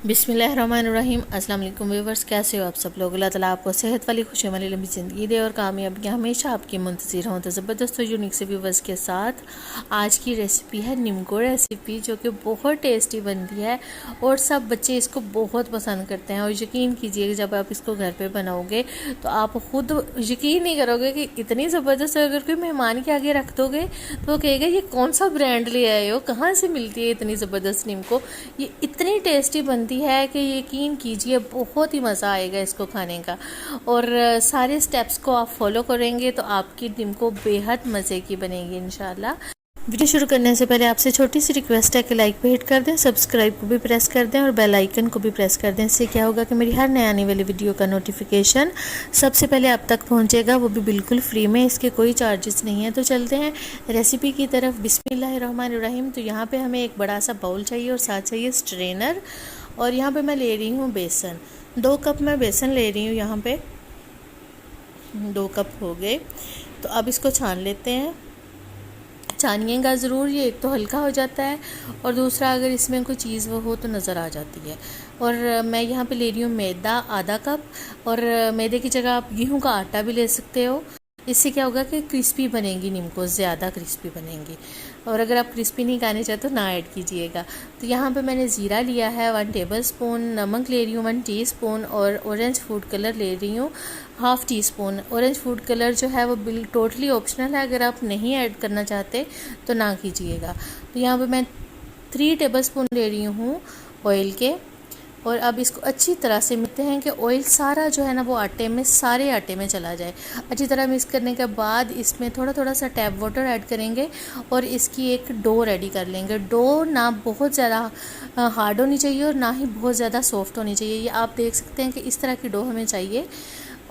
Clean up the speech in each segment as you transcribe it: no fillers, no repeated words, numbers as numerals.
बिस्मिल्लाहिर्रहमानिर्रहीम। अस्सलाम वालेकुम व्यूअर्स, कैसे हो आप सब लोग। अल्लाह ताला आपको सेहत वाली खुशी वाली लंबी ज़िंदगी दे और कामयाबी हमेशा आपकी मुंतज़िर हों। तो ज़बरदस्त यूनिक से व्यूअर्स के साथ आज की रेसिपी है निम्को रेसिपी, जो कि बहुत टेस्टी बनती है और सब बच्चे इसको बहुत पसंद करते हैं। और यकीन कीजिए जब आप इसको घर पे बनाओगे तो आप ख़ुद यकीन नहीं करोगे कि इतनी ज़बरदस्त। अगर कोई मेहमान के आगे रख दोगे तो वो कहेगा ये कौन सा ब्रांड ले आए हो, कहाँ से मिलती है इतनी ज़बरदस्त निम्को। ये इतनी टेस्टी बनती है कि यकीन कीजिए बहुत ही मज़ा आएगा इसको खाने का। और सारे स्टेप्स को आप फॉलो करेंगे तो आपकी निम्को बेहद मज़े की बनेगी इंशाल्लाह। वीडियो शुरू करने से पहले आपसे छोटी सी रिक्वेस्ट है कि लाइक पे हिट कर दें, सब्सक्राइब को भी प्रेस कर दें और बेल आइकन को भी प्रेस कर दें। इससे क्या होगा कि मेरी हर नए आने वाली वीडियो का नोटिफिकेशन सबसे पहले आप तक पहुंचेगा, वो भी बिल्कुल फ्री में, इसके कोई चार्जेस नहीं है। तो चलते हैं रेसिपी की तरफ। बिस्मिल्लाहिर्रहमानिर्रहीम। तो यहाँ पे हमें एक बड़ा सा बाउल चाहिए और साथ चाहिए स्ट्रेनर। और यहाँ पे मैं ले रही हूँ बेसन, 2 कप मैं बेसन ले रही हूँ। यहाँ पे 2 कप हो गए। तो अब इसको छान लेते हैं। छानिएगा ज़रूर, ये एक तो हल्का हो जाता है और दूसरा अगर इसमें कोई चीज़ वो हो तो नज़र आ जाती है। और मैं यहाँ पे ले रही हूँ मैदा आधा कप, और मैदे की जगह आप गेहूं का आटा भी ले सकते हो। इससे क्या होगा कि क्रिस्पी बनेगी निम्को, ज़्यादा क्रिस्पी बनेगी। और अगर आप क्रिस्पी नहीं खाने चाहते तो ना ऐड कीजिएगा। तो यहाँ पे मैंने ज़ीरा लिया है 1 टेबलस्पून, नमक ले रही हूँ 1 टीस्पून, और ऑरेंज फूड कलर ले रही हूँ 1/2 टीस्पून। ऑरेंज फूड कलर जो है वो टोटली ऑप्शनल है, अगर आप नहीं ऐड करना चाहते तो ना कीजिएगा। तो यहाँ पे मैं 3 टेबलस्पून ले रही हूँ ऑयल के। और अब इसको अच्छी तरह से मिलाते हैं कि ऑयल सारा जो है ना वो आटे में, सारे आटे में चला जाए। अच्छी तरह मिक्स करने के बाद इसमें थोड़ा थोड़ा सा टैप वाटर ऐड करेंगे और इसकी एक डो रेडी कर लेंगे। डो ना बहुत ज़्यादा हार्ड होनी चाहिए और ना ही बहुत ज़्यादा सॉफ्ट होनी चाहिए। ये आप देख सकते हैं कि इस तरह की डो हमें चाहिए।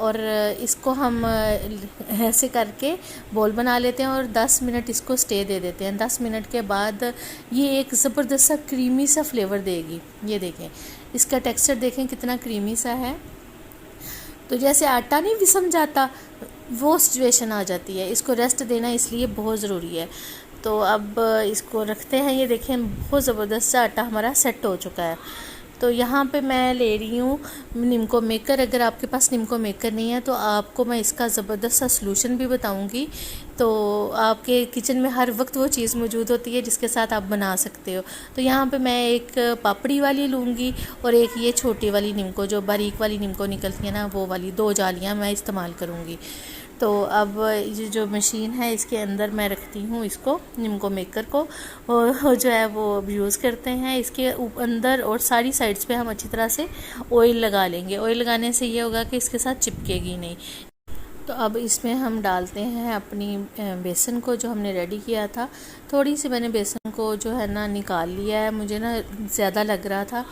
और इसको हम ऐसे करके बॉल बना लेते हैं और 10 मिनट इसको स्टे दे देते हैं। 10 मिनट के बाद ये एक ज़बरदस्त सा क्रीमी सा फ्लेवर देगी। ये देखें, इसका टेक्सचर देखें कितना क्रीमी सा है। तो जैसे आटा नहीं विसम जाता वो सिचुएशन आ जाती है। इसको रेस्ट देना इसलिए बहुत ज़रूरी है। तो अब इसको रखते हैं। ये देखें बहुत ज़बरदस्त सा आटा हमारा सेट हो चुका है। तो यहाँ पे मैं ले रही हूँ निम्को मेकर। अगर आपके पास निम्को मेकर नहीं है तो आपको मैं इसका ज़बरदस्त सा सलूशन भी बताऊँगी। तो आपके किचन में हर वक्त वो चीज़ मौजूद होती है जिसके साथ आप बना सकते हो। तो यहाँ पे मैं एक पापड़ी वाली लूँगी और एक ये छोटी वाली निम्को, जो बारीक वाली निम्को निकलती है ना, वो वाली 2 जालियाँ मैं इस्तेमाल करूँगी। तो अब ये जो मशीन है इसके अंदर मैं रखती हूँ इसको, निम्को मेकर को, और जो है वो यूज़ करते हैं। इसके अंदर और सारी साइड्स पे हम अच्छी तरह से ऑयल लगा लेंगे। ऑयल लगाने से ये होगा कि इसके साथ चिपकेगी नहीं। तो अब इसमें हम डालते हैं अपनी बेसन को जो हमने रेडी किया था। थोड़ी सी मैंने बेसन को जो है ना निकाल लिया है, मुझे ना ज़्यादा लग रहा था।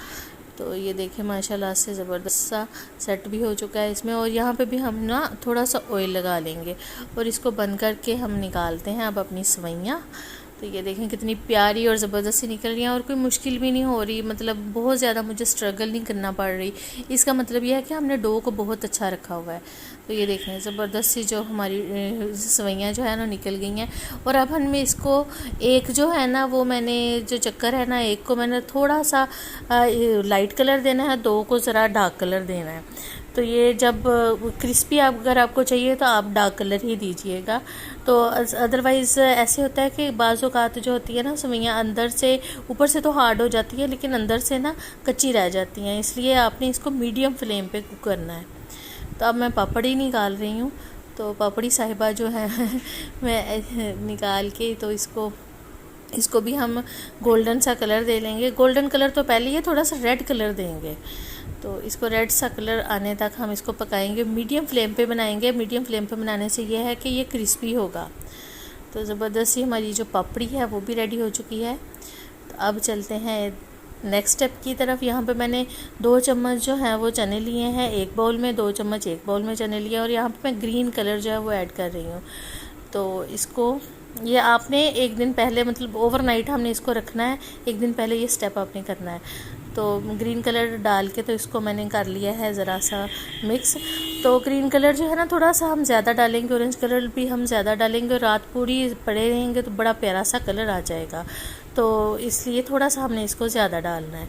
तो ये देखें माशाल्लाह से ज़बरदस्त सा सेट भी हो चुका है इसमें। और यहाँ पे भी हम ना थोड़ा सा ऑयल लगा लेंगे और इसको बंद करके हम निकालते हैं अब अपनी सवैयाँ। तो ये देखें कितनी प्यारी और ज़बरदस्त सी निकल रही हैं और कोई मुश्किल भी नहीं हो रही, मतलब बहुत ज़्यादा मुझे स्ट्रगल नहीं करना पड़ रही। इसका मतलब यह है कि हमने डो को बहुत अच्छा रखा हुआ है। तो ये देखें ज़बरदस्त सी जो हमारी सवैयाँ जो है ना निकल गई हैं। और अब हमें इसको एक जो है ना वो मैंने जो चक्कर है ना, एक को मैंने थोड़ा सा लाइट कलर देना है, 2 को ज़रा डार्क कलर देना है। तो ये जब क्रिस्पी अगर आपको चाहिए तो आप डार्क कलर ही दीजिएगा। तो अदरवाइज़ ऐसे होता है कि बाज़ औक़ात जो होती है ना सवैयाँ अंदर से, ऊपर से तो हार्ड हो जाती है लेकिन अंदर से ना कच्ची रह जाती हैं, इसलिए आपने इसको मीडियम फ्लेम पे कुक करना है। तो अब मैं पापड़ी निकाल रही हूँ। तो पापड़ी साहिबा जो है मैं निकाल के, तो इसको भी हम गोल्डन सा कलर दे लेंगे। गोल्डन कलर तो पहले ही, थोड़ा सा रेड कलर देंगे। तो इसको रेड सा कलर आने तक हम इसको पकाएंगे। मीडियम फ्लेम पे बनाएंगे। मीडियम फ्लेम पे बनाने से ये है कि ये क्रिस्पी होगा। तो ज़बरदस्त सी हमारी जो पापड़ी है वो भी रेडी हो चुकी है। तो अब चलते हैं नेक्स्ट स्टेप की तरफ। यहाँ पे मैंने 2 चम्मच जो है वो चने लिए हैं एक बाउल में, 2 चम्मच एक बाउल में चने लिए, और यहाँ पे मैं ग्रीन कलर जो है वो ऐड कर रही हूँ। तो इसको ये आपने एक दिन पहले, मतलब ओवरनाइट हमने इसको रखना है, एक दिन पहले ये स्टेप आपने करना है। तो ग्रीन कलर डाल के तो इसको मैंने कर लिया है ज़रा सा मिक्स। तो ग्रीन कलर जो है ना थोड़ा सा हम ज़्यादा डालेंगे, ऑरेंज कलर भी हम ज़्यादा डालेंगे, और रात पूरी पड़े रहेंगे तो बड़ा प्यारा सा कलर आ जाएगा। तो इसलिए थोड़ा सा हमने इसको ज़्यादा डालना है।